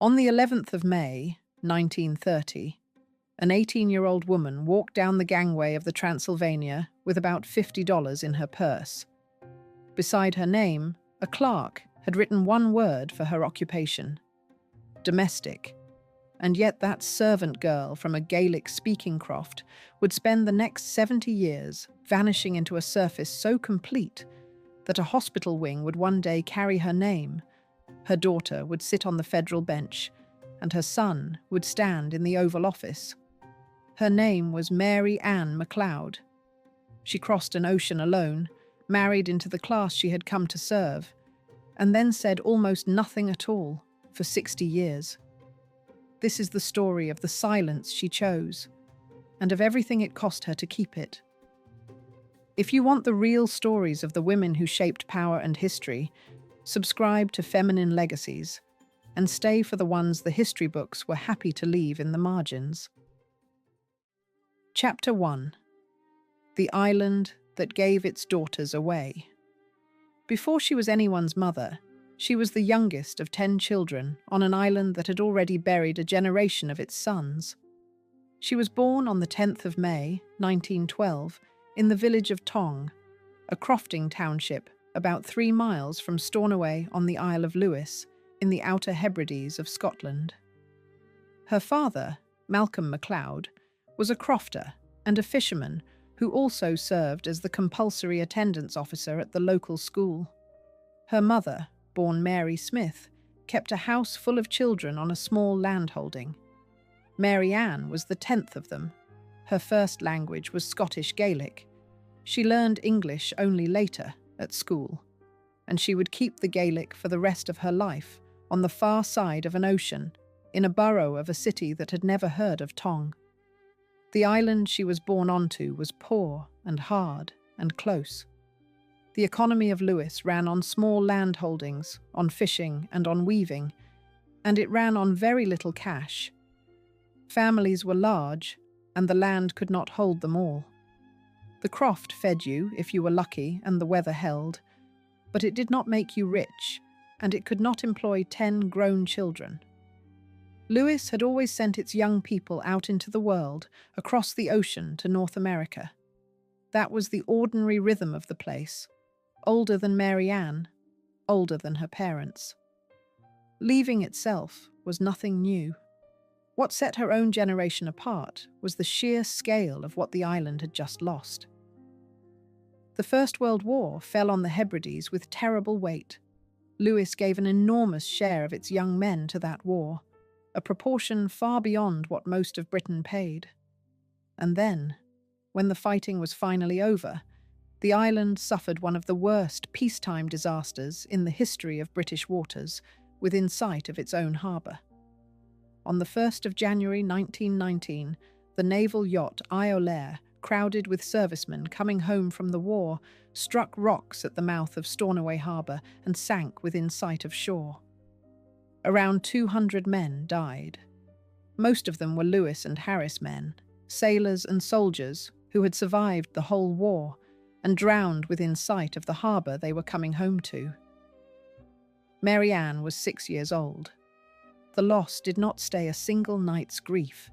On the 11th of May, 1930, an 18-year-old woman walked down the gangway of the Transylvania with about $50 in her purse. Beside her name, a clerk had written one word for her occupation: domestic. And yet that servant girl from a Gaelic-speaking croft would spend the next 70 years vanishing into a surface so complete that a hospital wing would one day carry her name. Her daughter would sit on the federal bench, and her son would stand in the Oval Office. Her name was Mary Anne MacLeod. She crossed an ocean alone, married into the class she had come to serve, and then said almost nothing at all for 60 years. This is the story of the silence she chose, and of everything it cost her to keep it. If you want the real stories of the women who shaped power and history, subscribe to Feminine Legacies, and stay for the ones the history books were happy to leave in the margins. Chapter 1. The Island That Gave Its Daughters Away. Before she was anyone's mother, she was the youngest of 10 children on an island that had already buried a generation of its sons. She was born on the 10th of May, 1912, in the village of Tong, a crofting township about 3 miles from Stornoway on the Isle of Lewis, in the Outer Hebrides of Scotland. Her father, Malcolm MacLeod, was a crofter and a fisherman who also served as the compulsory attendance officer at the local school. Her mother, born Mary Smith, kept a house full of children on a small landholding. Mary Anne was the 10th of them. Her first language was Scottish Gaelic. She learned English only later, at school, and she would keep the Gaelic for the rest of her life on the far side of an ocean, in a borough of a city that had never heard of Tong. The island she was born onto was poor and hard and close. The economy of Lewis ran on small land holdings, on fishing and on weaving, and it ran on very little cash. Families were large, and the land could not hold them all. The croft fed you if you were lucky and the weather held, but it did not make you rich, and it could not employ 10 grown children. Lewis had always sent its young people out into the world, across the ocean to North America. That was the ordinary rhythm of the place, older than Mary Anne, older than her parents. Leaving itself was nothing new. What set her own generation apart was the sheer scale of what the island had just lost. The First World War fell on the Hebrides with terrible weight. Lewis gave an enormous share of its young men to that war, a proportion far beyond what most of Britain paid. And then, when the fighting was finally over, the island suffered one of the worst peacetime disasters in the history of British waters, within sight of its own harbour. On the 1st of January 1919, the naval yacht Iolaire, crowded with servicemen coming home from the war, struck rocks at the mouth of Stornoway Harbour and sank within sight of shore. Around 200 men died. Most of them were Lewis and Harris men, sailors and soldiers who had survived the whole war and drowned within sight of the harbour they were coming home to. Mary Anne was 6 years old. The loss did not stay a single night's grief.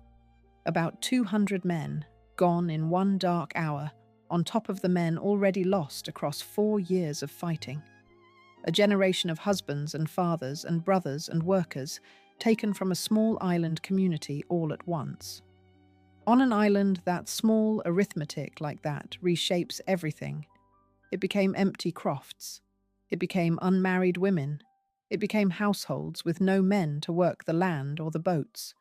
About 200 men, gone in one dark hour, on top of the men already lost across 4 years of fighting. A generation of husbands and fathers and brothers and workers taken from a small island community all at once. On an island that small, arithmetic like that reshapes everything. It became empty crofts. It became unmarried women. It became households with no men to work the land or the boats.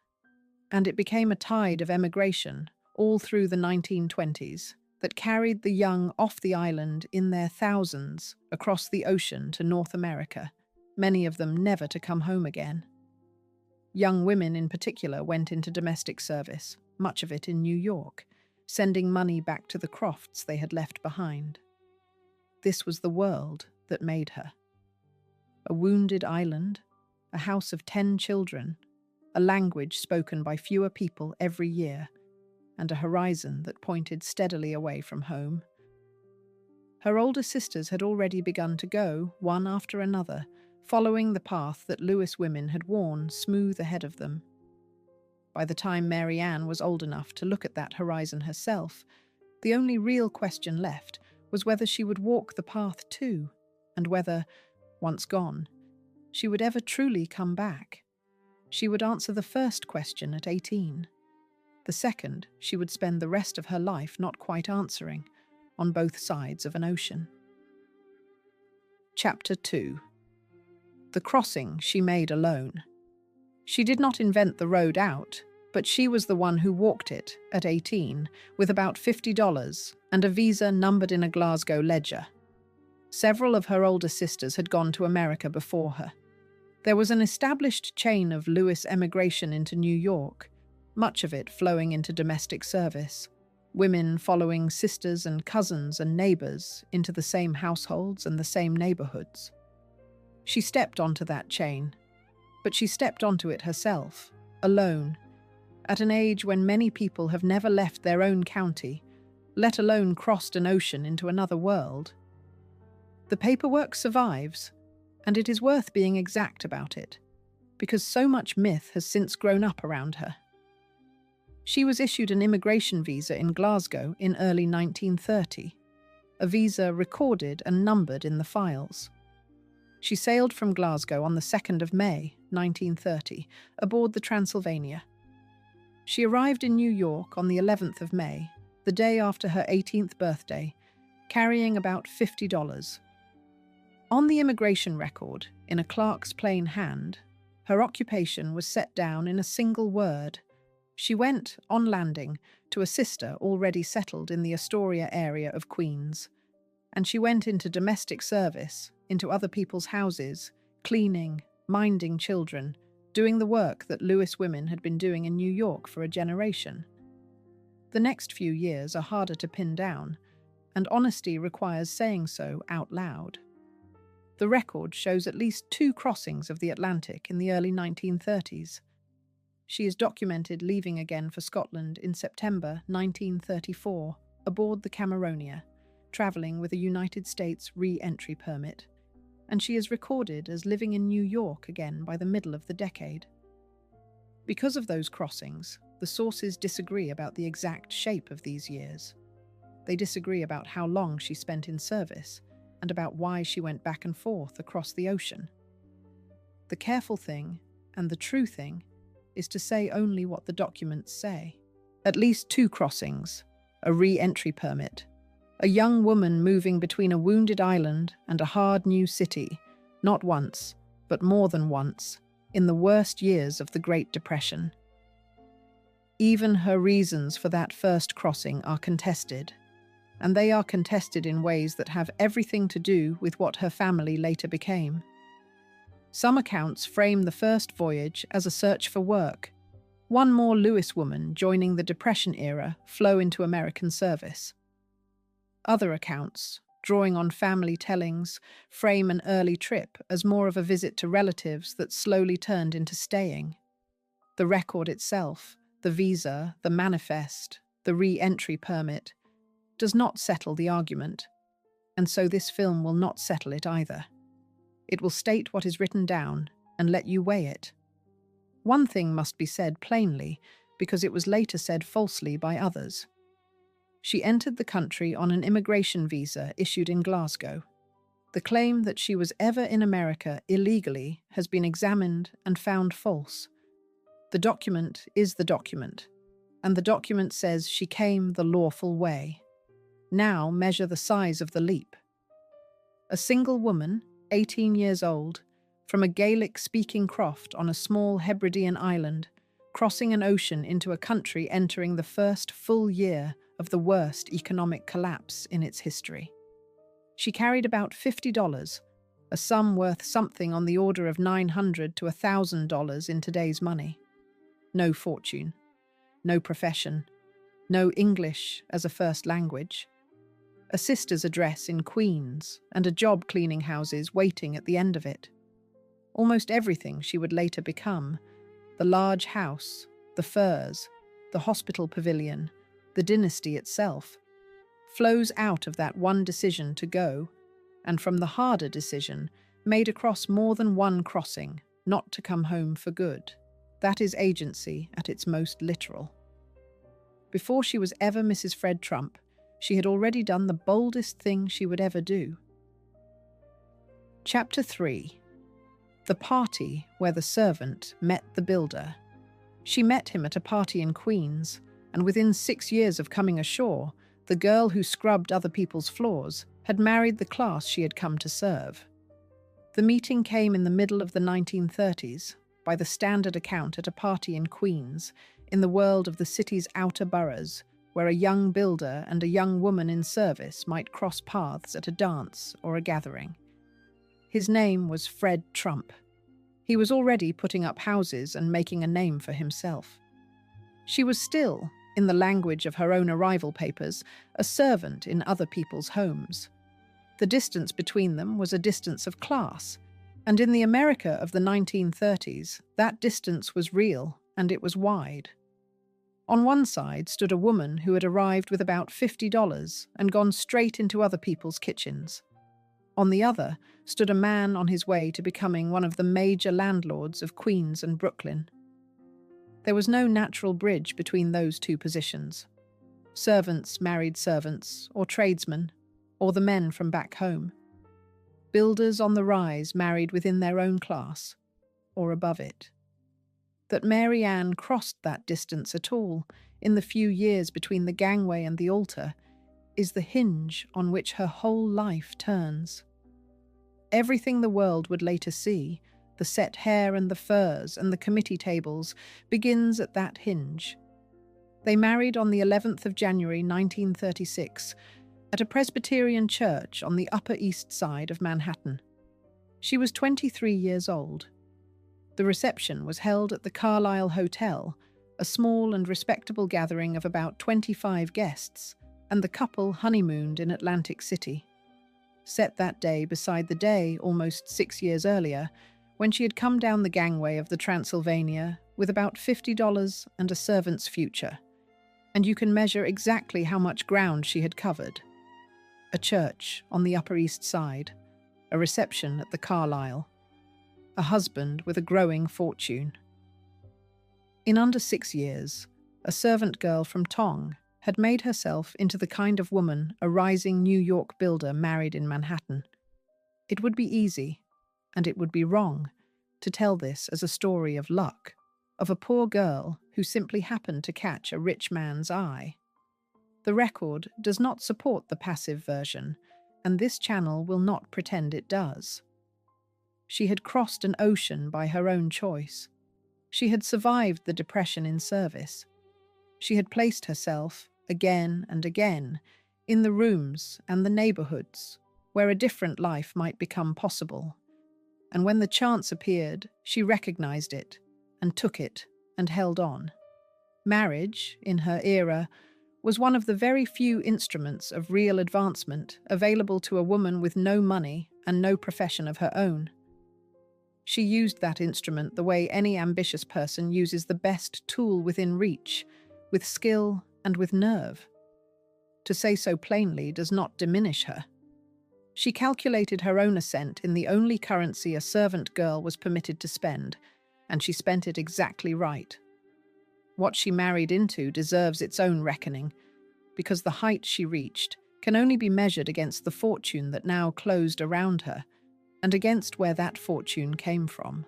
And it became a tide of emigration, all through the 1920s, that carried the young off the island in their thousands across the ocean to North America, many of them never to come home again. Young women in particular went into domestic service, much of it in New York, sending money back to the crofts they had left behind. This was the world that made her. A wounded island, a house of 10 children, a language spoken by fewer people every year, and a horizon that pointed steadily away from home. Her older sisters had already begun to go, one after another, following the path that Lewis women had worn smooth ahead of them. By the time Mary Anne was old enough to look at that horizon herself, the only real question left was whether she would walk the path too, and whether, once gone, she would ever truly come back. She would answer the first question at 18. The second, she would spend the rest of her life not quite answering, on both sides of an ocean. Chapter 2. The crossing she made alone. She did not invent the road out, but she was the one who walked it at 18 with about $50 and a visa numbered in a Glasgow ledger. Several of her older sisters had gone to America before her. There was an established chain of Lewis emigration into New York, much of it flowing into domestic service, women following sisters and cousins and neighbors into the same households and the same neighborhoods. She stepped onto that chain, but she stepped onto it herself, alone, at an age when many people have never left their own county, let alone crossed an ocean into another world. The paperwork survives, and it is worth being exact about it, because so much myth has since grown up around her. She was issued an immigration visa in Glasgow in early 1930, a visa recorded and numbered in the files. She sailed from Glasgow on the 2nd of May, 1930, aboard the Transylvania. She arrived in New York on the 11th of May, the day after her 18th birthday, carrying about $50. On the immigration record, in a clerk's plain hand, her occupation was set down in a single word. She went, on landing, to a sister already settled in the Astoria area of Queens, and she went into domestic service, into other people's houses, cleaning, minding children, doing the work that Lewis women had been doing in New York for a generation. The next few years are harder to pin down, and honesty requires saying so out loud. The record shows at least 2 crossings of the Atlantic in the early 1930s. She is documented leaving again for Scotland in September 1934 aboard the Cameronia, travelling with a United States re-entry permit, and she is recorded as living in New York again by the middle of the decade. Because of those crossings, the sources disagree about the exact shape of these years. They disagree about how long she spent in service and about why she went back and forth across the ocean. The careful thing, and the true thing, is to say only what the documents say. At least 2 crossings, a re-entry permit, a young woman moving between a wounded island and a hard new city, not once, but more than once, in the worst years of the Great Depression. Even her reasons for that first crossing are contested, and they are contested in ways that have everything to do with what her family later became. Some accounts frame the first voyage as a search for work, one more Lewis woman joining the Depression era flow into American service. Other accounts, drawing on family tellings, frame an early trip as more of a visit to relatives that slowly turned into staying. The record itself, the visa, the manifest, the re-entry permit, does not settle the argument, and so this film will not settle it either. It will state what is written down and let you weigh it. One thing must be said plainly, because it was later said falsely by others. She entered the country on an immigration visa issued in Glasgow. The claim that she was ever in America illegally has been examined and found false. The document is the document, and the document says she came the lawful way. Now measure the size of the leap. A single woman, 18 years old, from a Gaelic-speaking croft on a small Hebridean island, crossing an ocean into a country entering the first full year of the worst economic collapse in its history. She carried about $50, a sum worth something on the order of $900 to $1,000 in today's money. No fortune, no profession, no English as a first language, a sister's address in Queens, and a job cleaning houses waiting at the end of it. Almost everything she would later become, the large house, the furs, the hospital pavilion, the dynasty itself, flows out of that one decision to go, and from the harder decision made across more than one crossing, not to come home for good. That is agency at its most literal. Before she was ever Mrs. Fred Trump, she had already done the boldest thing she would ever do. Chapter 3. The party where the servant met the builder. She met him at a party in Queens, and within 6 years of coming ashore, the girl who scrubbed other people's floors had married the class she had come to serve. The meeting came in the middle of the 1930s, by the standard account at a party in Queens, in the world of the city's outer boroughs, where a young builder and a young woman in service might cross paths at a dance or a gathering. His name was Fred Trump. He was already putting up houses and making a name for himself. She was still, in the language of her own arrival papers, a servant in other people's homes. The distance between them was a distance of class, and in the America of the 1930s, that distance was real and it was wide. On one side stood a woman who had arrived with about $50 and gone straight into other people's kitchens. On the other stood a man on his way to becoming one of the major landlords of Queens and Brooklyn. There was no natural bridge between those two positions. Servants married servants, or tradesmen, or the men from back home. Builders on the rise married within their own class, or above it. That Mary Anne crossed that distance at all, in the few years between the gangway and the altar, is the hinge on which her whole life turns. Everything the world would later see, the set hair and the furs and the committee tables, begins at that hinge. They married on the 11th of January 1936, at a Presbyterian church on the Upper East Side of Manhattan. She was 23 years old. The reception was held at the Carlisle Hotel, a small and respectable gathering of about 25 guests, and the couple honeymooned in Atlantic City. Set that day beside the day, almost 6 years earlier, when she had come down the gangway of the Transylvania with about $50 and a servant's future, and you can measure exactly how much ground she had covered. A church on the Upper East Side, a reception at the Carlisle, a husband with a growing fortune. In under 6 years, a servant girl from Tong had made herself into the kind of woman a rising New York builder married in Manhattan. It would be easy, and it would be wrong, to tell this as a story of luck, of a poor girl who simply happened to catch a rich man's eye. The record does not support the passive version, and this channel will not pretend it does. She had crossed an ocean by her own choice. She had survived the depression in service. She had placed herself, again and again, in the rooms and the neighborhoods where a different life might become possible. And when the chance appeared, she recognized it and took it and held on. Marriage, in her era, was one of the very few instruments of real advancement available to a woman with no money and no profession of her own. She used that instrument the way any ambitious person uses the best tool within reach, with skill and with nerve. To say so plainly does not diminish her. She calculated her own ascent in the only currency a servant girl was permitted to spend, and she spent it exactly right. What she married into deserves its own reckoning, because the height she reached can only be measured against the fortune that now closed around her, and against where that fortune came from.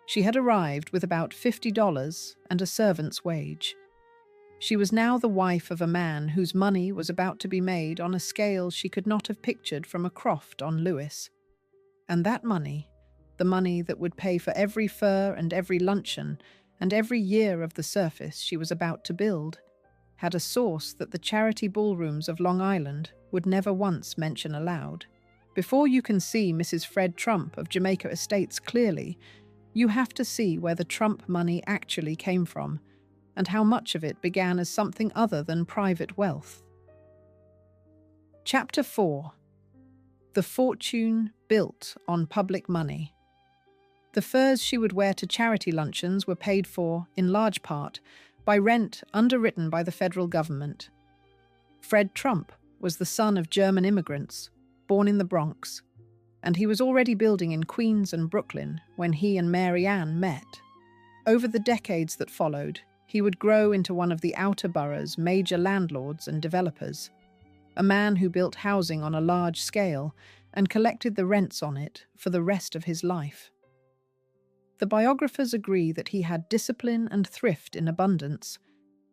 She had arrived with about $50 and a servant's wage. She was now the wife of a man whose money was about to be made on a scale she could not have pictured from a croft on Lewis. And that money, the money that would pay for every fur and every luncheon and every year of the surface she was about to build, had a source that the charity ballrooms of Long Island would never once mention aloud. Before you can see Mrs. Fred Trump of Jamaica Estates clearly, you have to see where the Trump money actually came from, and how much of it began as something other than private wealth. Chapter 4. The fortune built on public money. The furs she would wear to charity luncheons were paid for, in large part, by rent underwritten by the federal government. Fred Trump was the son of German immigrants, born in the Bronx. and he was already building in Queens and Brooklyn when he and Mary Anne met. Over the decades that followed, he would grow into one of the outer borough's major landlords and developers, a man who built housing on a large scale and collected the rents on it for the rest of his life. The biographers agree that he had discipline and thrift in abundance,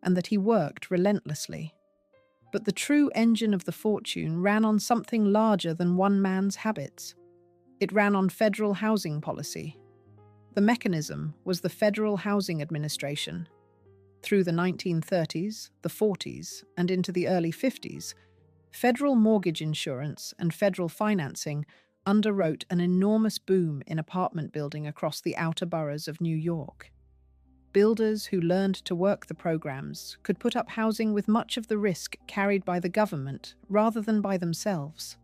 and that he worked relentlessly. But the true engine of the fortune ran on something larger than one man's habits. It ran on federal housing policy. The mechanism was the Federal Housing Administration. Through the 1930s, the 40s, and into the early 50s, federal mortgage insurance and federal financing underwrote an enormous boom in apartment building across the outer boroughs of New York. Builders who learned to work the programs could put up housing with much of the risk carried by the government rather than by themselves.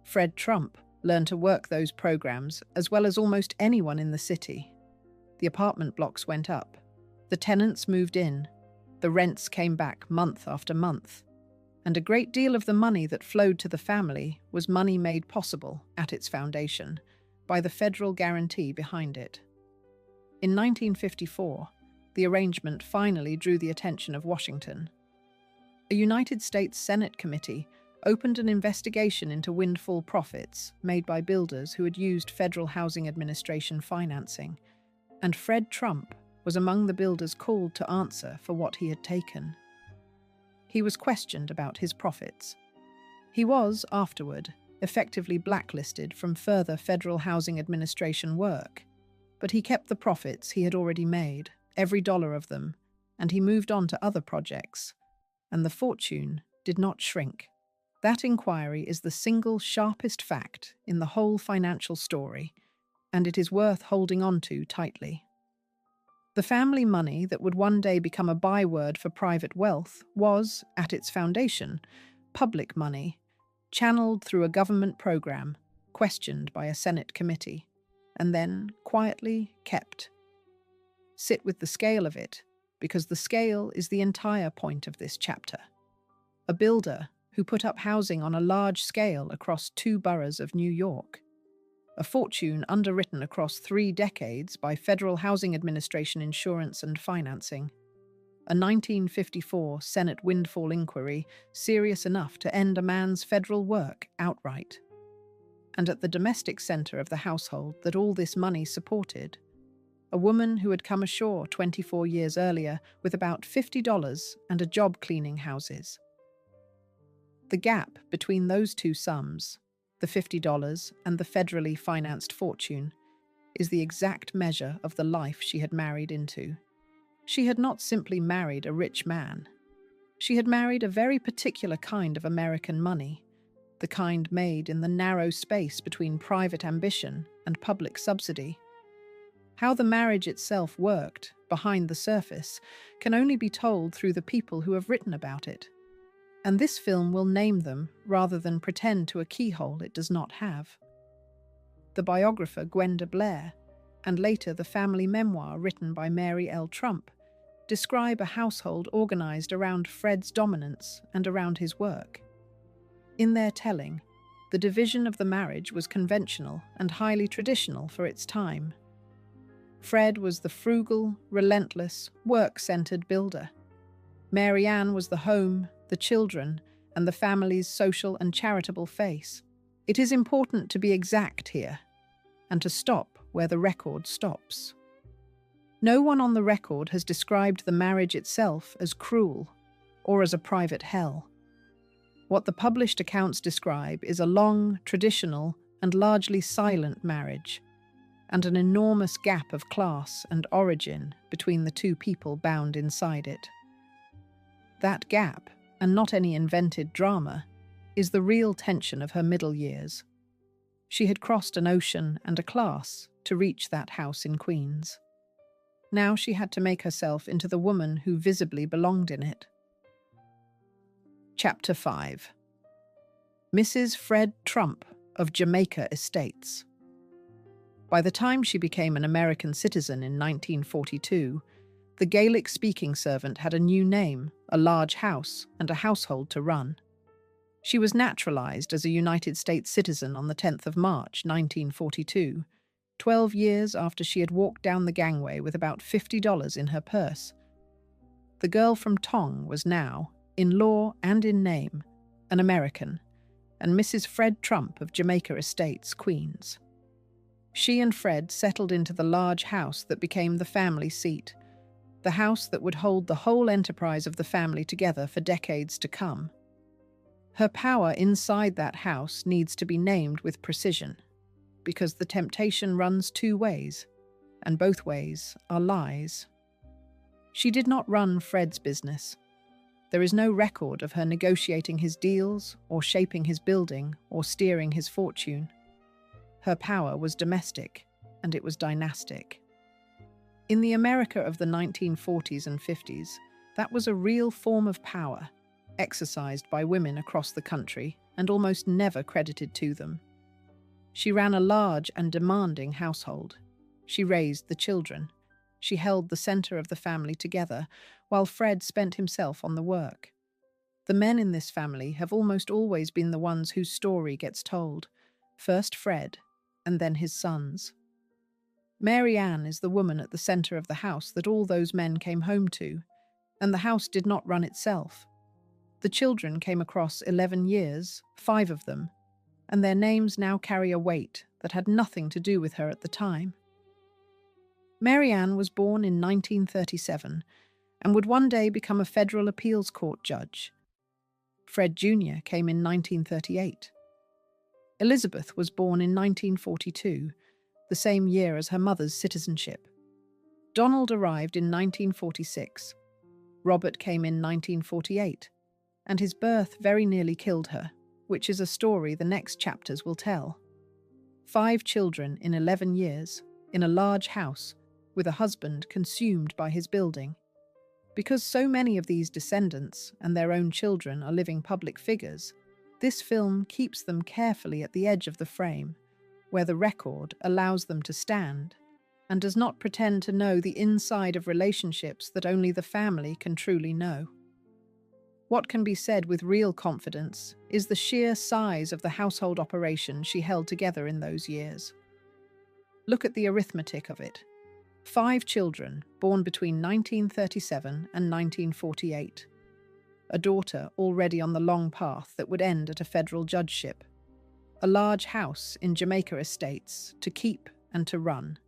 Fred Trump learned to work those programs as well as almost anyone in the city. The apartment blocks went up. The tenants moved in. The rents came back month after month. And a great deal of the money that flowed to the family was money made possible, at its foundation, by the federal guarantee behind it. In 1954, the arrangement finally drew the attention of Washington. A United States Senate committee opened an investigation into windfall profits made by builders who had used Federal Housing Administration financing, and Fred Trump was among the builders called to answer for what he had taken. He was questioned about his profits. He was, afterward, effectively blacklisted from further Federal Housing Administration work, but he kept the profits he had already made, every dollar of them, and he moved on to other projects, and the fortune did not shrink. That inquiry is the single sharpest fact in the whole financial story, and it is worth holding on to tightly. The family money that would one day become a byword for private wealth was, at its foundation, public money, channeled through a government program, questioned by a Senate committee, and then quietly kept. Sit with the scale of it, because the scale is the entire point of this chapter. A builder who put up housing on a large scale across 2 boroughs of New York. A fortune underwritten across 3 decades by Federal Housing Administration insurance and financing. A 1954 Senate windfall inquiry serious enough to end a man's federal work outright. And at the domestic center of the household that all this money supported, a woman who had come ashore 24 years earlier with about $50 and a job cleaning houses. The gap between those two sums, the $50 and the federally financed fortune, is the exact measure of the life she had married into. She had not simply married a rich man. She had married a very particular kind of American money, the kind made in the narrow space between private ambition and public subsidy. How the marriage itself worked, behind the surface, can only be told through the people who have written about it. And this film will name them rather than pretend to a keyhole it does not have. The biographer Gwenda Blair, and later the family memoir written by Mary L. Trump, describe a household organized around Fred's dominance and around his work. In their telling, the division of the marriage was conventional and highly traditional for its time. Fred was the frugal, relentless, work-centered builder. Mary Anne was the home, the children, and the family's social and charitable face. It is important to be exact here, and to stop where the record stops. No one on the record has described the marriage itself as cruel, or as a private hell. What the published accounts describe is a long, traditional, and largely silent marriage, and an enormous gap of class and origin between the two people bound inside it. That gap, and not any invented drama, is the real tension of her middle years. She had crossed an ocean and a class to reach that house in Queens. Now she had to make herself into the woman who visibly belonged in it. Chapter 5. Mrs. Fred Trump of Jamaica Estates. By the time she became an American citizen in 1942, the Gaelic-speaking servant had a new name, a large house, and a household to run. She was naturalized as a United States citizen on the 10th of March, 1942, 12 years after she had walked down the gangway with about $50 in her purse. The girl from Tong was now, in law and in name, an American, and Mrs. Fred Trump of Jamaica Estates, Queens. She and Fred settled into the large house that became the family seat, the house that would hold the whole enterprise of the family together for decades to come. Her power inside that house needs to be named with precision, because the temptation runs two ways, and both ways are lies. She did not run Fred's business. There is no record of her negotiating his deals, or shaping his building, or steering his fortune. Her power was domestic, and it was dynastic. In the America of the 1940s and 50s, that was a real form of power, exercised by women across the country and almost never credited to them. She ran a large and demanding household. She raised the children. She held the center of the family together, while Fred spent himself on the work. The men in this family have almost always been the ones whose story gets told. First Fred, and then his sons. Mary Anne is the woman at the center of the house that all those men came home to, and the house did not run itself. The children came across 11 years, 5 of them, and their names now carry a weight that had nothing to do with her at the time. Mary Anne was born in 1937 and would one day become a federal appeals court judge. Fred Jr. came in 1938. Elizabeth was born in 1942, the same year as her mother's citizenship. Donald arrived in 1946. Robert came in 1948, and his birth very nearly killed her, which is a story the next chapters will tell. 5 children in 11 years, in a large house, with a husband consumed by his building. Because so many of these descendants and their own children are living public figures, this film keeps them carefully at the edge of the frame, where the record allows them to stand, and does not pretend to know the inside of relationships that only the family can truly know. What can be said with real confidence is the sheer size of the household operation she held together in those years. Look at the arithmetic of it. 5 children born between 1937 and 1948. A daughter already on the long path that would end at a federal judgeship. A large house in Jamaica Estates to keep and to run.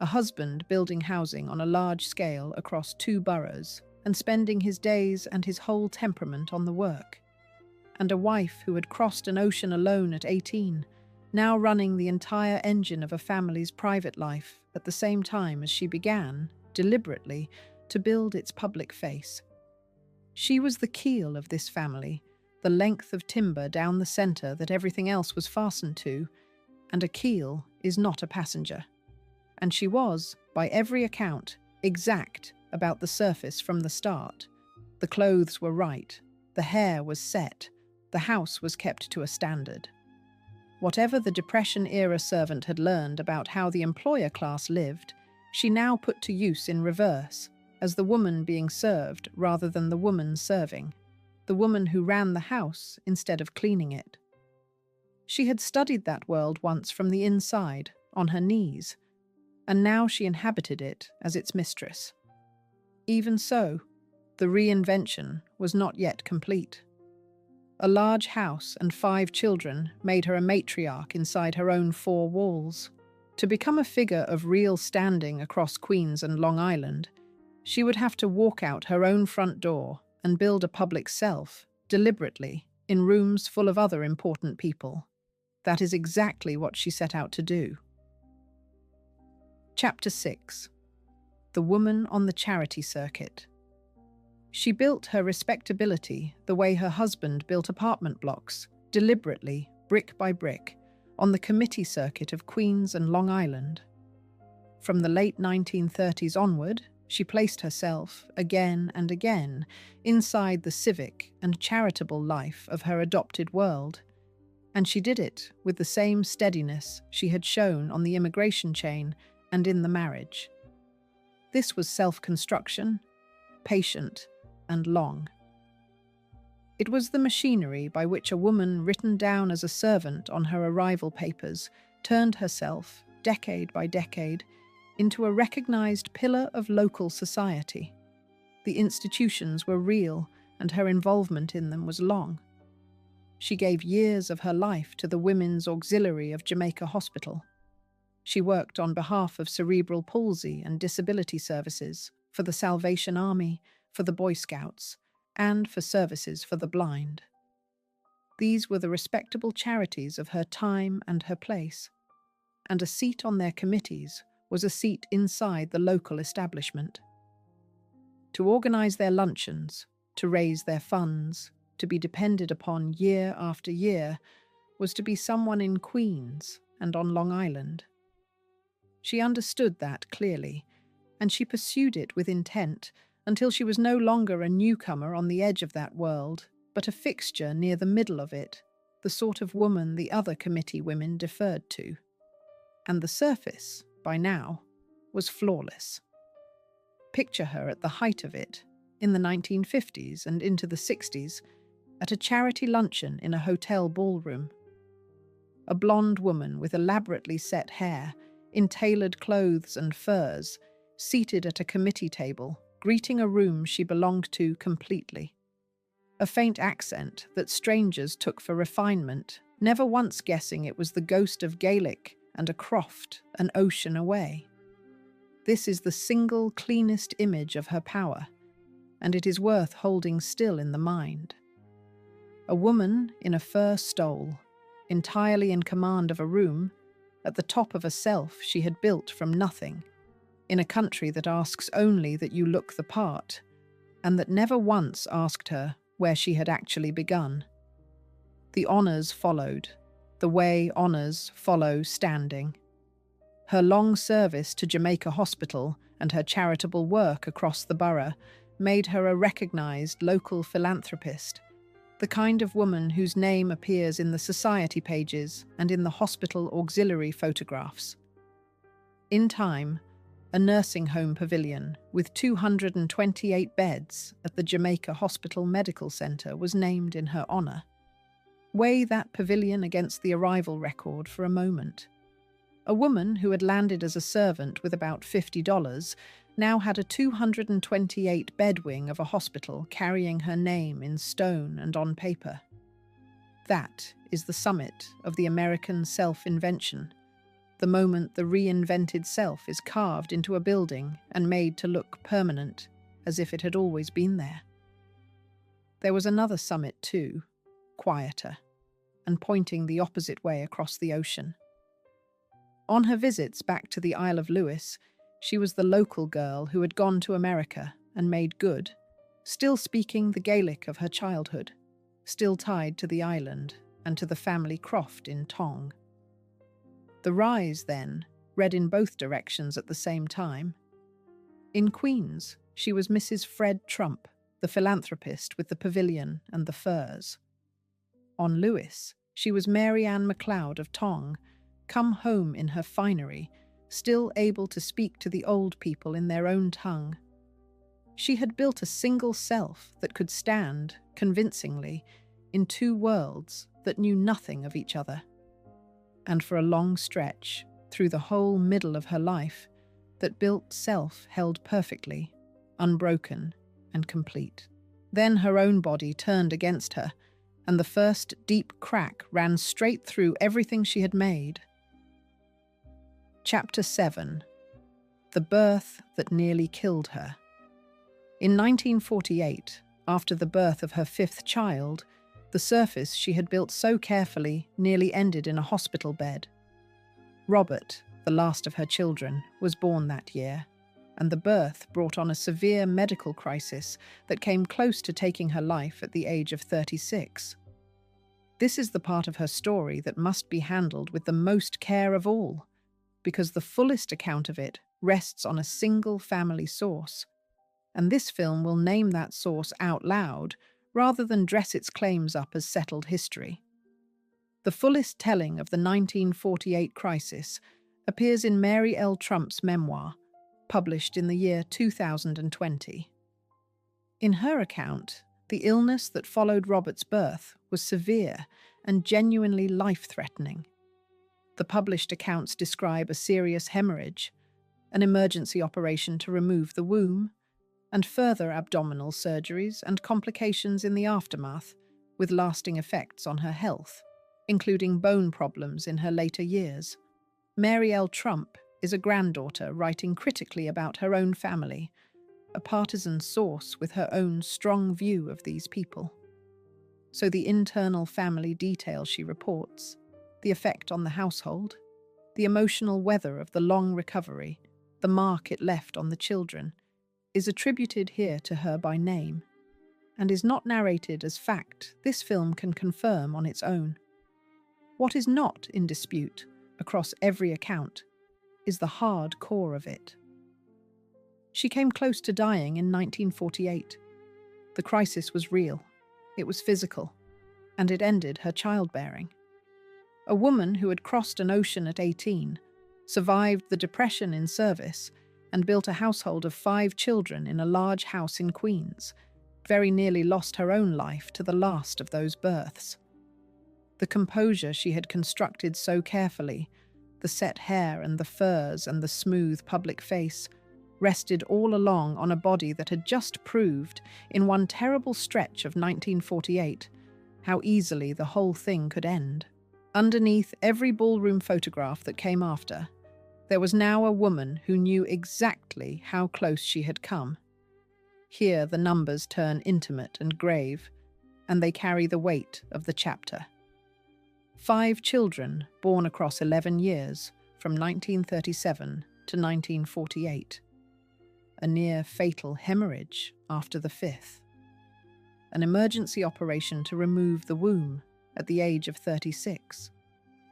A husband building housing on a large scale across 2 boroughs and spending his days and his whole temperament on the work. And a wife who had crossed an ocean alone at 18, now running the entire engine of a family's private life at the same time as she began, deliberately, to build its public face. She was the keel of this family, the length of timber down the center that everything else was fastened to, and a keel is not a passenger. And she was, by every account, exact about the surface from the start. The clothes were right, the hair was set, the house was kept to a standard. Whatever the Depression-era servant had learned about how the employer class lived, she now put to use in reverse, as the woman being served rather than the woman serving, the woman who ran the house instead of cleaning it. She had studied that world once from the inside, on her knees, and now she inhabited it as its mistress. Even so, the reinvention was not yet complete. A large house and 5 children made her a matriarch inside her own 4 walls. To become a figure of real standing across Queens and Long Island, she would have to walk out her own front door and build a public self, deliberately, in rooms full of other important people. That is exactly what she set out to do. Chapter 6. The Woman on the Charity Circuit. She built her respectability the way her husband built apartment blocks, deliberately, brick by brick, on the committee circuit of Queens and Long Island. From the late 1930s onward, she placed herself, again and again, inside the civic and charitable life of her adopted world, and she did it with the same steadiness she had shown on the immigration chain and in the marriage. This was self-construction, patient, and long. It was the machinery by which a woman written down as a servant on her arrival papers turned herself, decade by decade, into a recognized pillar of local society. The institutions were real, and her involvement in them was long. She gave years of her life to the Women's Auxiliary of Jamaica Hospital. She worked on behalf of cerebral palsy and disability services, for the Salvation Army, for the Boy Scouts, and for services for the blind. These were the respectable charities of her time and her place, and a seat on their committees was a seat inside the local establishment. To organize their luncheons, to raise their funds, to be depended upon year after year, was to be someone in Queens and on Long Island. She understood that clearly, and she pursued it with intent until she was no longer a newcomer on the edge of that world, but a fixture near the middle of it, the sort of woman the other committee women deferred to. And the surface, by now, was flawless. Picture her at the height of it, in the 1950s and into the 60s, at a charity luncheon in a hotel ballroom. A blonde woman with elaborately set hair, in tailored clothes and furs, seated at a committee table, greeting a room she belonged to completely. A faint accent that strangers took for refinement, never once guessing it was the ghost of Gaelic and a croft an ocean away. This is the single cleanest image of her power, and it is worth holding still in the mind. A woman in a fur stole, entirely in command of a room, at the top of a self she had built from nothing, in a country that asks only that you look the part, and that never once asked her where she had actually begun. The honours followed, the way honours follow standing. Her long service to Jamaica Hospital and her charitable work across the borough made her a recognised local philanthropist, the kind of woman whose name appears in the society pages and in the hospital auxiliary photographs. In time, a nursing home pavilion with 228 beds at the Jamaica Hospital Medical Centre was named in her honour. Weigh that pavilion against the arrival record for a moment. A woman who had landed as a servant with about $50 now had a 228-bed wing of a hospital carrying her name in stone and on paper. That is the summit of the American self-invention, the moment the reinvented self is carved into a building and made to look permanent, as if it had always been there. There was another summit too, quieter, and pointing the opposite way across the ocean. On her visits back to the Isle of Lewis, she was the local girl who had gone to America and made good, still speaking the Gaelic of her childhood, still tied to the island and to the family croft in Tong. The rise, then, read in both directions at the same time. In Queens, she was Mrs. Fred Trump, the philanthropist with the pavilion and the furs. On Lewis, she was Mary Anne MacLeod of Tong, come home in her finery, still able to speak to the old people in their own tongue. She had built a single self that could stand, convincingly, in two worlds that knew nothing of each other. And for a long stretch, through the whole middle of her life, that built self held perfectly, unbroken and complete. Then her own body turned against her, and the first deep crack ran straight through everything she had made. Chapter 7. The Birth That Nearly Killed Her. In 1948, after the birth of her fifth child, the surface she had built so carefully nearly ended in a hospital bed. Robert, the last of her children, was born that year, and the birth brought on a severe medical crisis that came close to taking her life at the age of 36. This is the part of her story that must be handled with the most care of all, because the fullest account of it rests on a single family source, and this film will name that source out loud rather than dress its claims up as settled history. The fullest telling of the 1948 crisis appears in Mary L. Trump's memoir, published in the year 2020. In her account, The illness that followed Robert's birth was severe and genuinely life-threatening. The published accounts describe a serious hemorrhage, an emergency operation to remove the womb, and further abdominal surgeries and complications in the aftermath, with lasting effects on her health, including bone problems in her later years. Mary L. Trump is a granddaughter writing critically about her own family, a partisan source with her own strong view of these people. So the internal family detail she reports, the effect on the household, the emotional weather of the long recovery, the mark it left on the children, is attributed here to her by name, and is not narrated as fact this film can confirm on its own. What is not in dispute, across every account, is the hard core of it. She came close to dying in 1948. The crisis was real, it was physical, and it ended her childbearing. A woman who had crossed an ocean at 18, survived the Depression in service, and built a household of 5 children in a large house in Queens, very nearly lost her own life to the last of those births. The composure she had constructed so carefully, the set hair and the furs and the smooth public face, rested all along on a body that had just proved, in one terrible stretch of 1948, how easily the whole thing could end. Underneath every ballroom photograph that came after, there was now a woman who knew exactly how close she had come. Here the numbers turn intimate and grave, and they carry the weight of the chapter. 5 children born across 11 years, from 1937 to 1948. A near-fatal hemorrhage after the 5th. An emergency operation to remove the womb at the age of 36.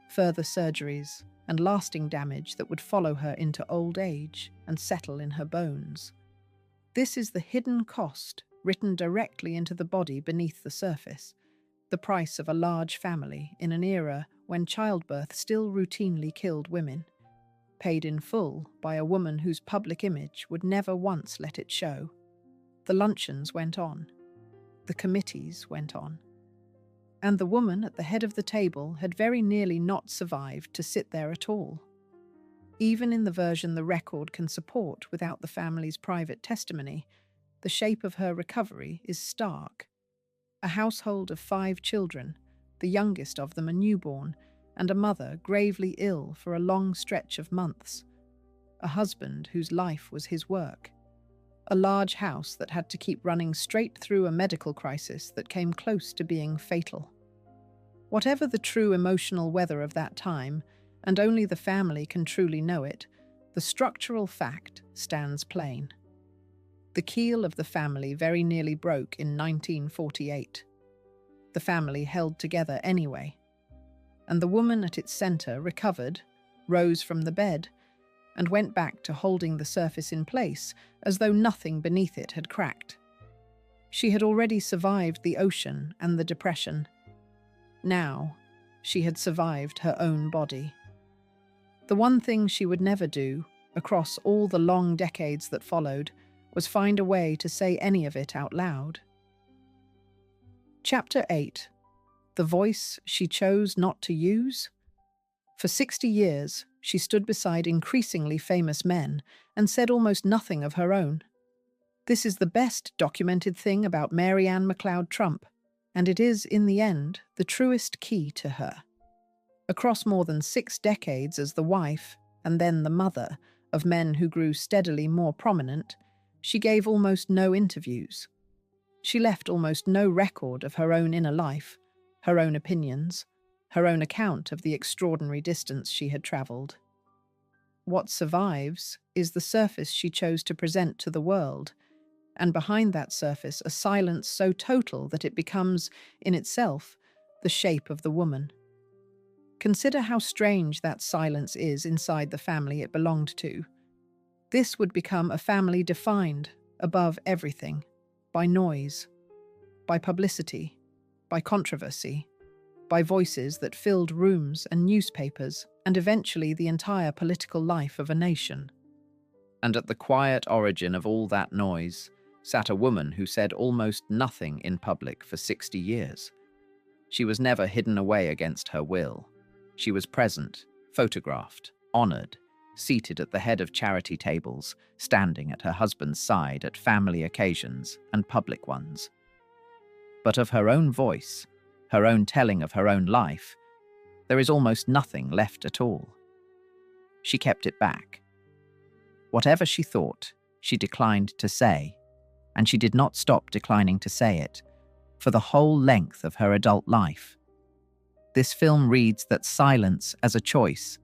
Further surgeries and lasting damage that would follow her into old age and settle in her bones. This is the hidden cost written directly into the body beneath the surface, the price of a large family in an era when childbirth still routinely killed women, paid in full by a woman whose public image would never once let it show. The luncheons went on. The committees went on. And the woman at the head of the table had very nearly not survived to sit there at all. Even in the version the record can support without the family's private testimony, the shape of her recovery is stark. A household of 5 children, the youngest of them a newborn, and a mother gravely ill for a long stretch of months. A husband whose life was his work. A large house that had to keep running straight through a medical crisis that came close to being fatal. Whatever the true emotional weather of that time, and only the family can truly know it, the structural fact stands plain. The keel of the family very nearly broke in 1948. The family held together anyway. And the woman at its centre recovered, rose from the bed, and went back to holding the surface in place as though nothing beneath it had cracked. She had already survived the ocean and the depression. Now, she had survived her own body. The one thing she would never do, across all the long decades that followed, was find a way to say any of it out loud. Chapter 8. The voice she chose not to use? For 60 years, she stood beside increasingly famous men and said almost nothing of her own. This is the best documented thing about Mary Anne MacLeod Trump, and it is, in the end, the truest key to her. Across more than 6 decades as the wife, and then the mother, of men who grew steadily more prominent, she gave almost no interviews. She left almost no record of her own inner life, her own opinions, her own account of the extraordinary distance she had travelled. What survives is the surface she chose to present to the world, and behind that surface a silence so total that it becomes, in itself, the shape of the woman. Consider how strange that silence is inside the family it belonged to. This would become a family defined, above everything, by noise, by publicity, by controversy, by voices that filled rooms and newspapers, and eventually the entire political life of a nation. And at the quiet origin of all that noise, sat a woman who said almost nothing in public for 60 years. She was never hidden away against her will. She was present, photographed, honored, seated at the head of charity tables, standing at her husband's side at family occasions and public ones. But of her own voice, her own telling of her own life, there is almost nothing left at all. She kept it back. Whatever she thought, she declined to say, and she did not stop declining to say it for the whole length of her adult life. This film reads that silence as a choice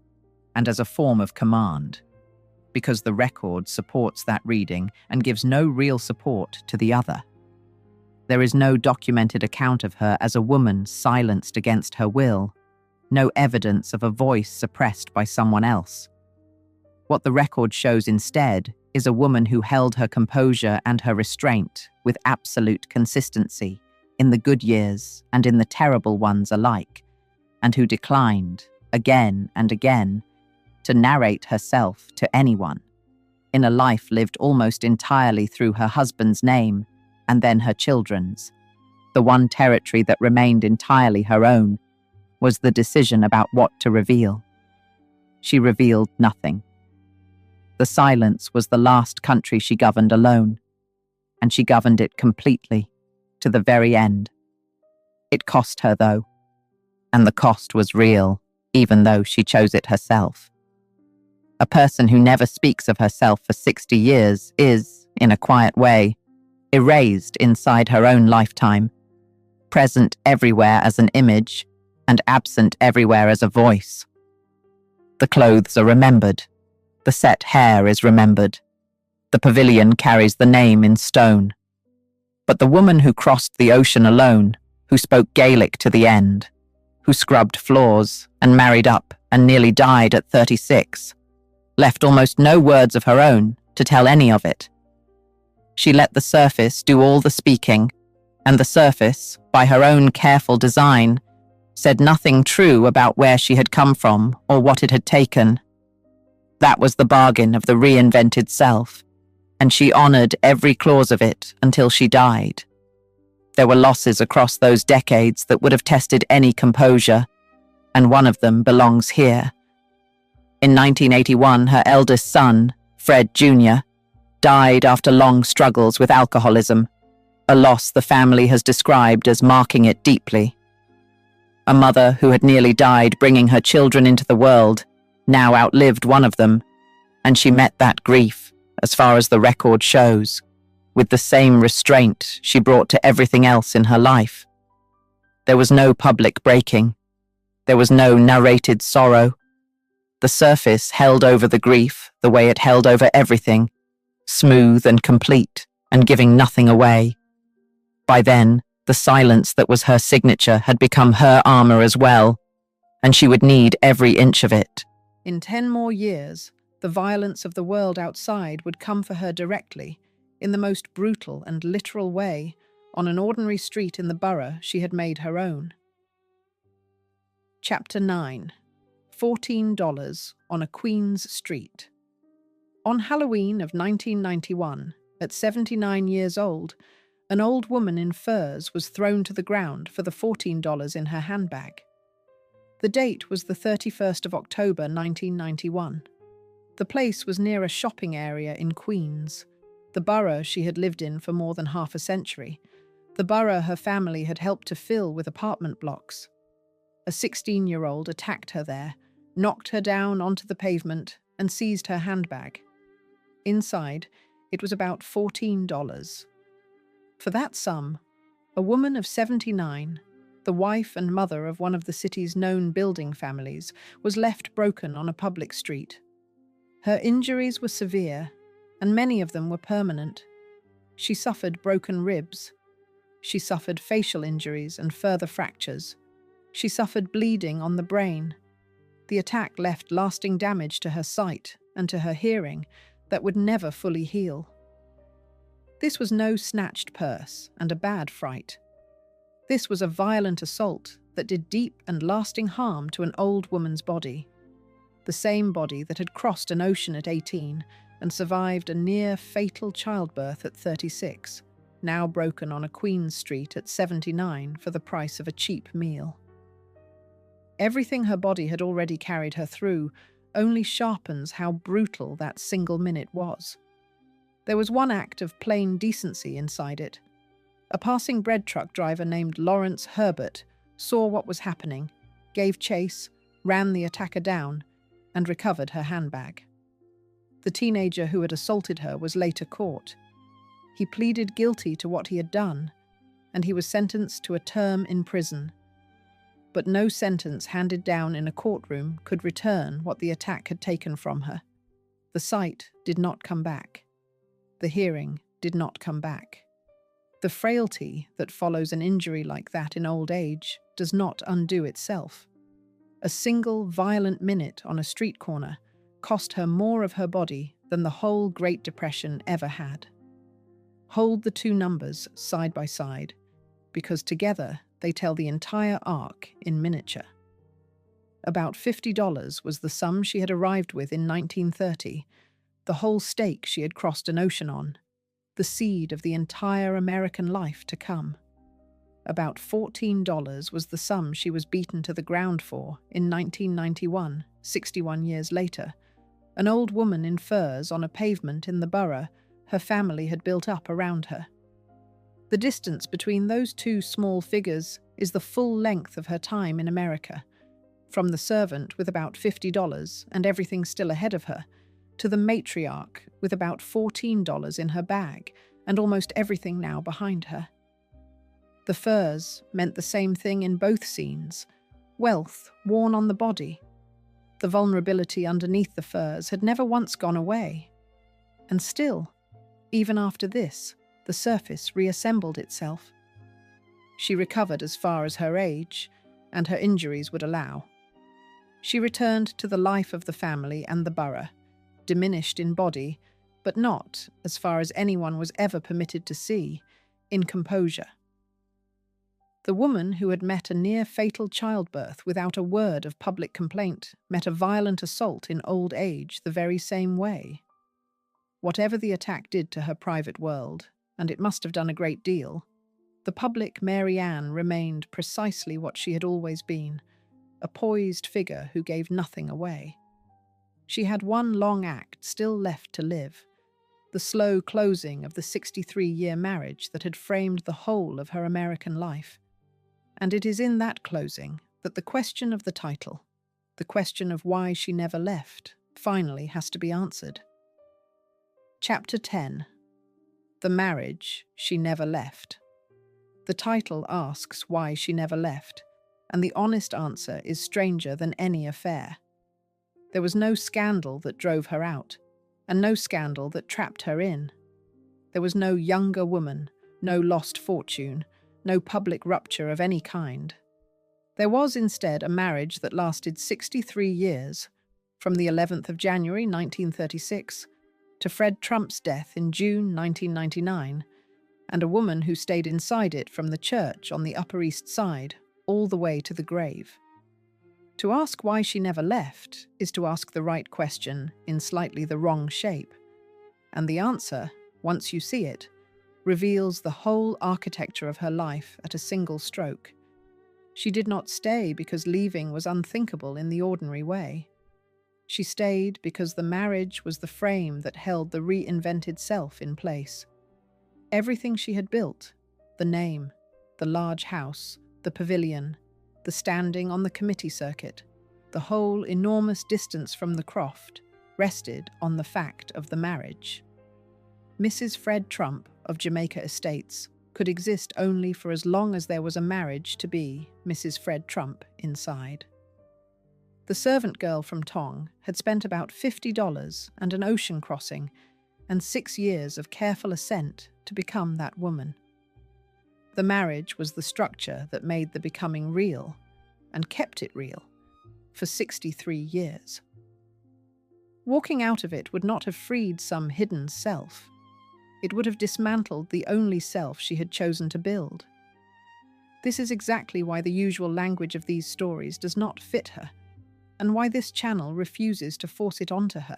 and as a form of command, because the record supports that reading and gives no real support to the other. There is no documented account of her as a woman silenced against her will, no evidence of a voice suppressed by someone else. What the record shows instead is a woman who held her composure and her restraint with absolute consistency in the good years and in the terrible ones alike, and who declined, again and again, to narrate herself to anyone, in a life lived almost entirely through her husband's name and then her children's. The one territory that remained entirely her own was the decision about what to reveal. She revealed nothing. The silence was the last country she governed alone, and she governed it completely, to the very end. It cost her, though, and the cost was real, even though she chose it herself. A person who never speaks of herself for 60 years is, in a quiet way, erased inside her own lifetime, present everywhere as an image and absent everywhere as a voice. The clothes are remembered. The set hair is remembered. The pavilion carries the name in stone. But the woman who crossed the ocean alone, who spoke Gaelic to the end, who scrubbed floors and married up and nearly died at 36, left almost no words of her own to tell any of it. She let the surface do all the speaking, and the surface, by her own careful design, said nothing true about where she had come from or what it had taken. That was the bargain of the reinvented self, and she honored every clause of it until she died. There were losses across those decades that would have tested any composure, and one of them belongs here. In 1981, her eldest son, Fred Jr., died after long struggles with alcoholism, a loss the family has described as marking it deeply. A mother who had nearly died bringing her children into the world now outlived one of them, and she met that grief, as far as the record shows, with the same restraint she brought to everything else in her life. There was no public breaking. There was no narrated sorrow. The surface held over the grief the way it held over everything, smooth and complete, and giving nothing away. By then, the silence that was her signature had become her armor as well, and she would need every inch of it. In 10 more years, the violence of the world outside would come for her directly, in the most brutal and literal way, on an ordinary street in the borough she had made her own. Chapter 9. $14 on a Queen's Street. On Halloween of 1991, at 79 years old woman in furs was thrown to the ground for the $14 in her handbag. The date was the 31st of October 1991. The place was near a shopping area in Queens, the borough she had lived in for more than half a century, the borough her family had helped to fill with apartment blocks. A 16-year-old attacked her there, knocked her down onto the pavement, and seized her handbag. Inside, it was about $14. For that sum, a woman of 79, the wife and mother of one of the city's known building families, was left broken on a public street. Her injuries were severe, and many of them were permanent. She suffered broken ribs. She suffered facial injuries and further fractures. She suffered bleeding on the brain. The attack left lasting damage to her sight and to her hearing that would never fully heal. This was no snatched purse and a bad fright. This was a violent assault that did deep and lasting harm to an old woman's body. The same body that had crossed an ocean at 18 and survived a near-fatal childbirth at 36, now broken on a Queen Street at 79 for the price of a cheap meal. Everything her body had already carried her through only sharpens how brutal that single minute was. There was one act of plain decency inside it. A passing bread truck driver named Lawrence Herbert saw what was happening, gave chase, ran the attacker down, and recovered her handbag. The teenager who had assaulted her was later caught. He pleaded guilty to what he had done, and he was sentenced to a term in prison. But no sentence handed down in a courtroom could return what the attack had taken from her. The sight did not come back. The hearing did not come back. The frailty that follows an injury like that in old age does not undo itself. A single violent minute on a street corner cost her more of her body than the whole Great Depression ever had. Hold the two numbers side by side, because together they tell the entire arc in miniature. About $50 was the sum she had arrived with in 1930, the whole stake she had crossed an ocean on, the seed of the entire American life to come. About $14 was the sum she was beaten to the ground for in 1991, 61 years later, an old woman in furs on a pavement in the borough her family had built up around her. The distance between those two small figures is the full length of her time in America, from the servant with about $50 and everything still ahead of her, to the matriarch with about $14 in her bag and almost everything now behind her. The furs meant the same thing in both scenes: wealth worn on the body. The vulnerability underneath the furs had never once gone away. And still, even after this, the surface reassembled itself. She recovered as far as her age and her injuries would allow. She returned to the life of the family and the borough, diminished in body, but not, as far as anyone was ever permitted to see, in composure. The woman who had met a near-fatal childbirth without a word of public complaint met a violent assault in old age the very same way. Whatever the attack did to her private world, and it must have done a great deal, the public Mary Anne remained precisely what she had always been, a poised figure who gave nothing away. She had one long act still left to live, the slow closing of the 63-year marriage that had framed the whole of her American life. And it is in that closing that the question of the title, the question of why she never left, finally has to be answered. Chapter 10. The Marriage She Never Left. The title asks why she never left, and the honest answer is stranger than any affair. There was no scandal that drove her out, and no scandal that trapped her in. There was no younger woman, no lost fortune, no public rupture of any kind. There was instead a marriage that lasted 63 years, from the 11th of January 1936 to Fred Trump's death in June 1999, and a woman who stayed inside it from the church on the Upper East Side all the way to the grave. To ask why she never left is to ask the right question in slightly the wrong shape, and the answer, once you see it, reveals the whole architecture of her life at a single stroke. She did not stay because leaving was unthinkable in the ordinary way. She stayed because the marriage was the frame that held the reinvented self in place. Everything she had built, the name, the large house, the pavilion, the standing on the committee circuit, the whole enormous distance from the croft, rested on the fact of the marriage. Mrs. Fred Trump of Jamaica Estates could exist only for as long as there was a marriage to be Mrs. Fred Trump inside. The servant girl from Tong had spent about $50 and an ocean crossing and 6 years of careful ascent to become that woman. The marriage was the structure that made the becoming real and kept it real for 63 years. Walking out of it would not have freed some hidden self. It would have dismantled the only self she had chosen to build. This is exactly why the usual language of these stories does not fit her, and why this channel refuses to force it onto her.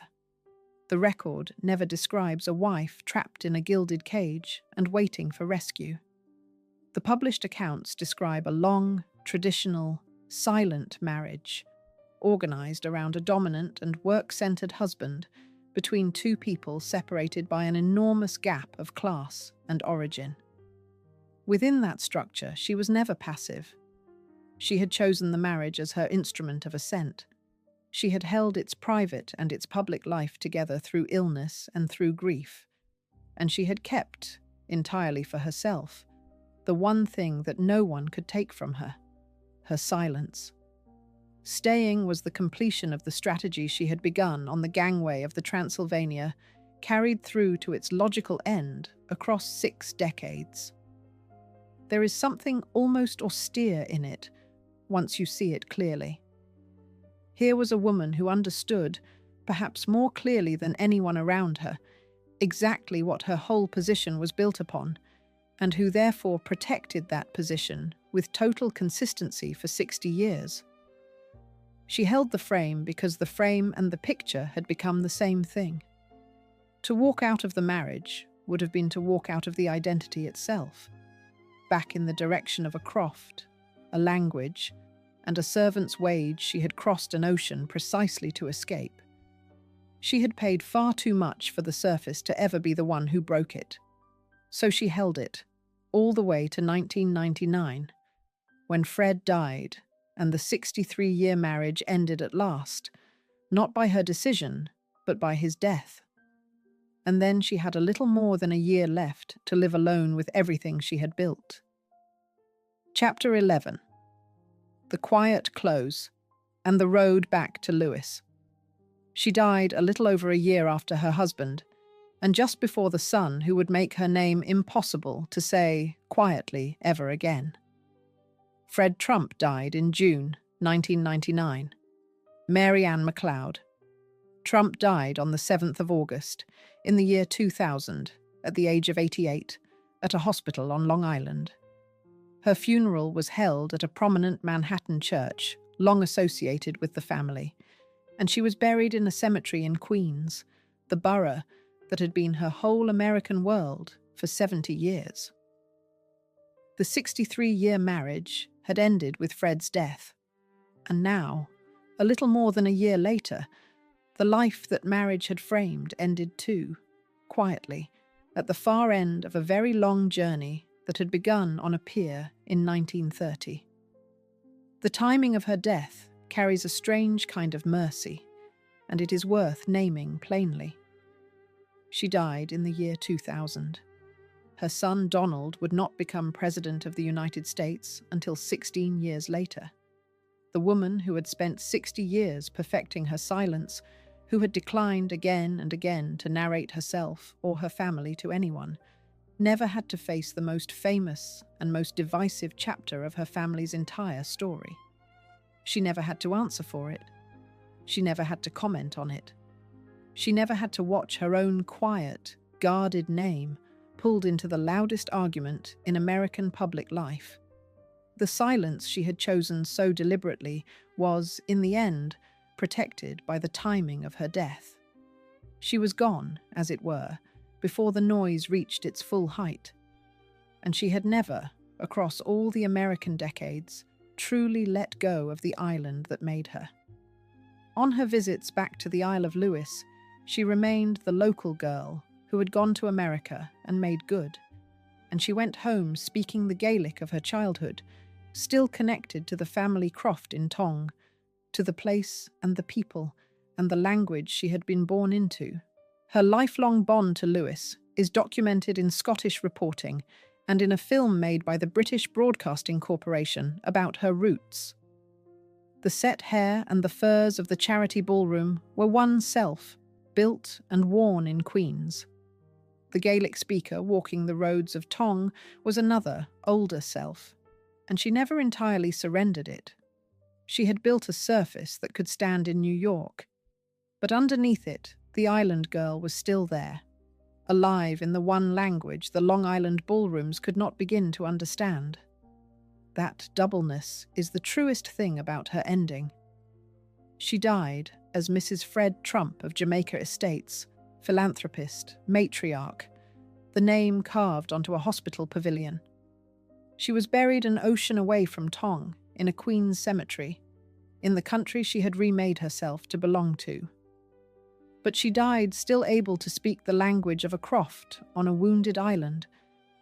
The record never describes a wife trapped in a gilded cage and waiting for rescue. The published accounts describe a long, traditional, silent marriage, organized around a dominant and work-centered husband between two people separated by an enormous gap of class and origin. Within that structure, she was never passive. She had chosen the marriage as her instrument of ascent. She had held its private and its public life together through illness and through grief. And she had kept, entirely for herself, the one thing that no one could take from her: her silence. Staying was the completion of the strategy she had begun on the gangway of the Transylvania, carried through to its logical end across 6 decades. There is something almost austere in it, once you see it clearly. Here was a woman who understood, perhaps more clearly than anyone around her, exactly what her whole position was built upon, and who therefore protected that position with total consistency for 60 years. She held the frame because the frame and the picture had become the same thing. To walk out of the marriage would have been to walk out of the identity itself, back in the direction of a croft, a language, and a servant's wage she had crossed an ocean precisely to escape. She had paid far too much for the surface to ever be the one who broke it. So she held it, all the way to 1999, when Fred died and the 63-year marriage ended at last, not by her decision, but by his death. And then she had a little more than a year left to live alone with everything she had built. Chapter 11. The quiet close and the road back to Lewis. She died a little over a year after her husband, and just before the son who would make her name impossible to say quietly ever again. Fred Trump died in June 1999. Mary Anne MacLeod. Trump died on the 7th of August in the year 2000 at the age of 88 at a hospital on Long Island. Her funeral was held at a prominent Manhattan church long associated with the family, and she was buried in a cemetery in Queens, the borough that had been her whole American world for 70 years. The 63-year marriage had ended with Fred's death, and now, a little more than a year later, the life that marriage had framed ended too, quietly, at the far end of a very long journey that had begun on a pier in 1930. The timing of her death carries a strange kind of mercy, and it is worth naming plainly. She died in the year 2000. Her son Donald would not become President of the United States until 16 years later. The woman who had spent 60 years perfecting her silence, who had declined again and again to narrate herself or her family to anyone, never had to face the most famous and most divisive chapter of her family's entire story. She never had to answer for it. She never had to comment on it. She never had to watch her own quiet, guarded name pulled into the loudest argument in American public life. The silence she had chosen so deliberately was, in the end, protected by the timing of her death. She was gone, as it were, before the noise reached its full height. And she had never, across all the American decades, truly let go of the island that made her. On her visits back to the Isle of Lewis, she remained the local girl who had gone to America and made good, and she went home speaking the Gaelic of her childhood, still connected to the family croft in Tong, to the place and the people and the language she had been born into. Her lifelong bond to Lewis is documented in Scottish reporting and in a film made by the British Broadcasting Corporation about her roots. The set hair and the furs of the charity ballroom were one self, built and worn in Queens. The Gaelic speaker walking the roads of Tong was another, older self, and she never entirely surrendered it. She had built a surface that could stand in New York, but underneath it, the island girl was still there, alive in the one language the Long Island ballrooms could not begin to understand. That doubleness is the truest thing about her ending. She died as Mrs. Fred Trump of Jamaica Estates, philanthropist, matriarch, the name carved onto a hospital pavilion. She was buried an ocean away from Tong, in a Queen's cemetery, in the country she had remade herself to belong to. But she died still able to speak the language of a croft on a wounded island,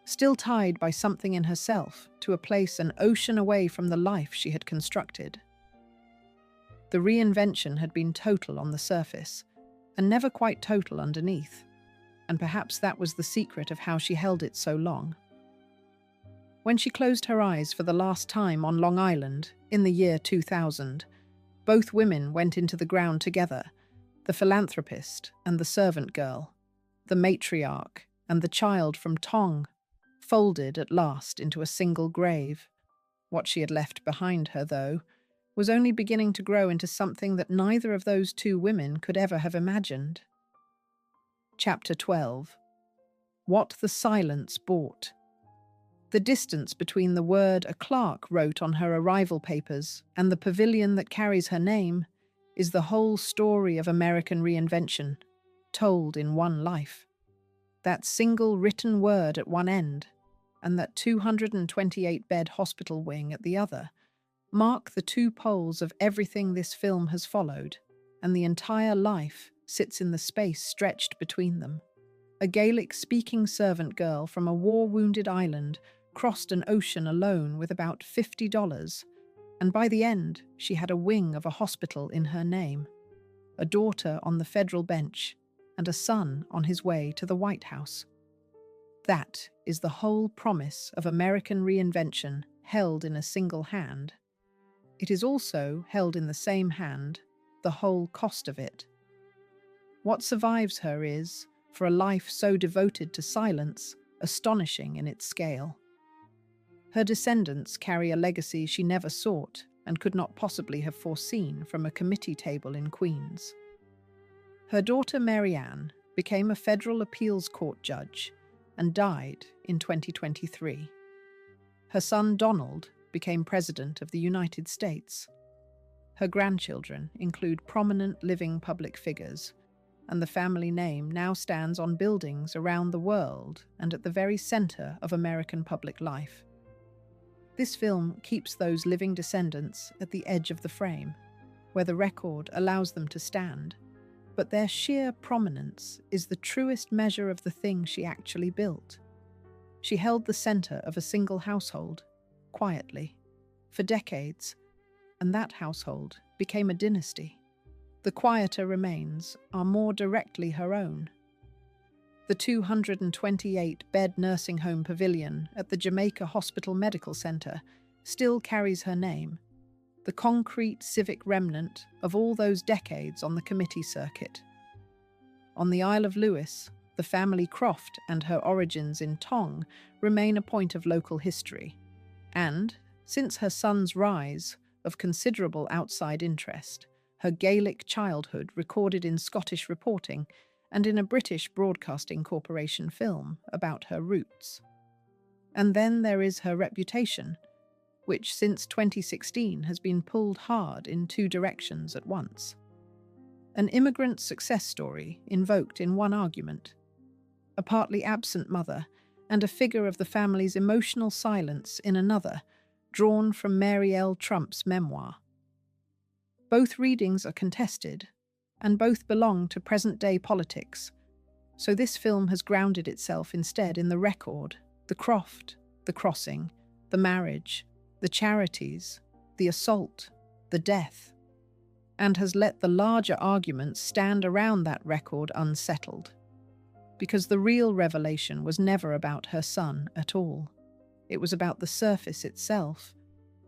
still tied by something in herself to a place an ocean away from the life she had constructed. The reinvention had been total on the surface, and never quite total underneath, and perhaps that was the secret of how she held it so long. When she closed her eyes for the last time on Long Island, in the year 2000, both women went into the ground together, the philanthropist and the servant girl, the matriarch and the child from Tong, folded at last into a single grave. What she had left behind her, though, was only beginning to grow into something that neither of those two women could ever have imagined. Chapter 12. What the Silence Bought. The distance between the word a clerk wrote on her arrival papers and the pavilion that carries her name is the whole story of American reinvention, told in one life. That single written word at one end, and that 228-bed hospital wing at the other, mark the two poles of everything this film has followed, and the entire life sits in the space stretched between them. A Gaelic-speaking servant girl from a war-wounded island crossed an ocean alone with about $50, and by the end she had a wing of a hospital in her name, a daughter on the federal bench, and a son on his way to the White House. That is the whole promise of American reinvention held in a single hand. It is also held in the same hand the whole cost of it. What survives her is, for a life so devoted to silence, astonishing in its scale. Her descendants carry a legacy she never sought and could not possibly have foreseen from a committee table in Queens. Her daughter Mary Anne became a federal appeals court judge and died in 2023. Her son Donald became President of the United States. Her grandchildren include prominent living public figures, and the family name now stands on buildings around the world and at the very center of American public life. This film keeps those living descendants at the edge of the frame, where the record allows them to stand, but their sheer prominence is the truest measure of the thing she actually built. She held the center of a single household, quietly, for decades, and that household became a dynasty. The quieter remains are more directly her own. The 228-bed nursing home pavilion at the Jamaica Hospital Medical Center still carries her name, the concrete civic remnant of all those decades on the committee circuit. On the Isle of Lewis, the family croft and her origins in Tong remain a point of local history, and, since her son's rise, of considerable outside interest, her Gaelic childhood recorded in Scottish reporting and in a British Broadcasting Corporation film about her roots. And then there is her reputation, which since 2016 has been pulled hard in two directions at once. An immigrant success story invoked in one argument, a partly absent mother, and a figure of the family's emotional silence in another, drawn from Mary L. Trump's memoir. Both readings are contested, and both belong to present-day politics, so this film has grounded itself instead in the record, the croft, the crossing, the marriage, the charities, the assault, the death, and has let the larger arguments stand around that record unsettled. Because the real revelation was never about her son at all. It was about the surface itself,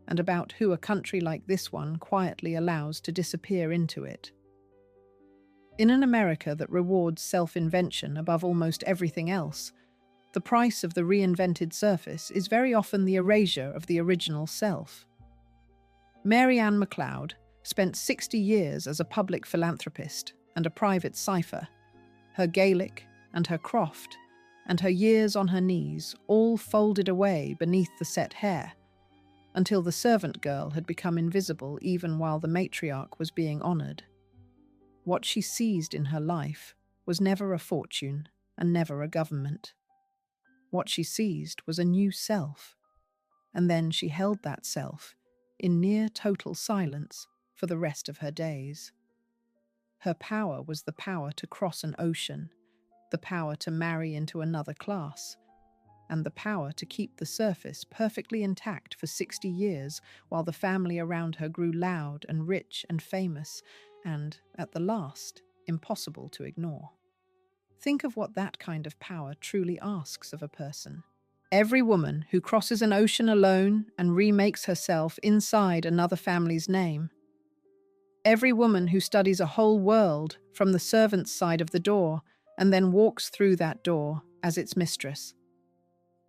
and about who a country like this one quietly allows to disappear into it. In an America that rewards self-invention above almost everything else, the price of the reinvented surface is very often the erasure of the original self. Mary Anne MacLeod spent 60 years as a public philanthropist and a private cipher. Her Gaelic and her croft and her years on her knees all folded away beneath the set hair, until the servant girl had become invisible even while the matriarch was being honoured. What she seized in her life was never a fortune and never a government. What she seized was a new self, and then she held that self in near total silence for the rest of her days. Her power was the power to cross an ocean, the power to marry into another class, and the power to keep the surface perfectly intact for 60 years while the family around her grew loud and rich and famous and, at the last, impossible to ignore. Think of what that kind of power truly asks of a person. Every woman who crosses an ocean alone and remakes herself inside another family's name. Every woman who studies a whole world from the servant's side of the door and then walks through that door as its mistress.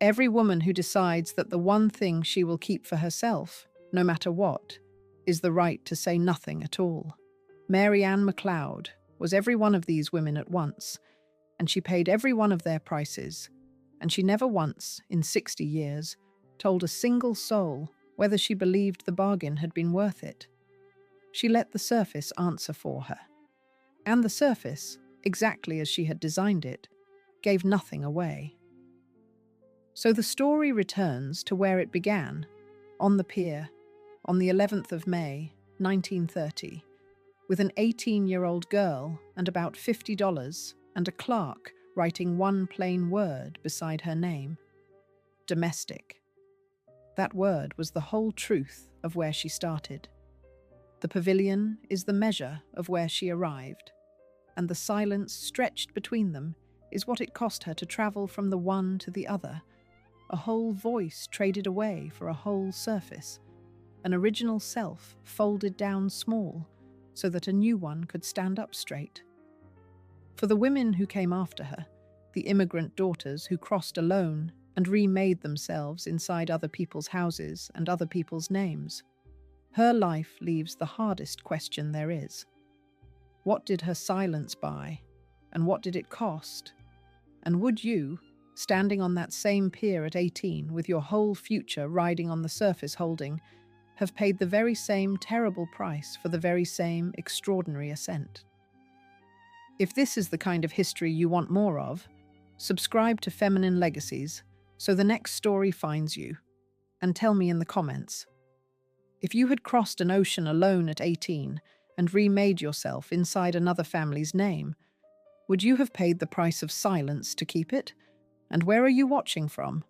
Every woman who decides that the one thing she will keep for herself, no matter what, is the right to say nothing at all. Mary Anne MacLeod was every one of these women at once, and she paid every one of their prices, and she never once, in 60 years, told a single soul whether she believed the bargain had been worth it. She let the surface answer for her. And the surface, exactly as she had designed it, gave nothing away. So the story returns to where it began, on the pier, on the 11th of May, 1930, with an 18-year-old girl and about $50 and a clerk writing one plain word beside her name. Domestic. That word was the whole truth of where she started. The pavilion is the measure of where she arrived, and the silence stretched between them is what it cost her to travel from the one to the other, a whole voice traded away for a whole surface, an original self folded down small so that a new one could stand up straight. For the women who came after her, the immigrant daughters who crossed alone and remade themselves inside other people's houses and other people's names, her life leaves the hardest question there is. What did her silence buy, and what did it cost? And would you, standing on that same pier at 18 with your whole future riding on the surface holding, have paid the very same terrible price for the very same extraordinary ascent? If this is the kind of history you want more of, subscribe to Feminine Legacies so the next story finds you, and tell me in the comments. If you had crossed an ocean alone at 18 and remade yourself inside another family's name, would you have paid the price of silence to keep it? And where are you watching from?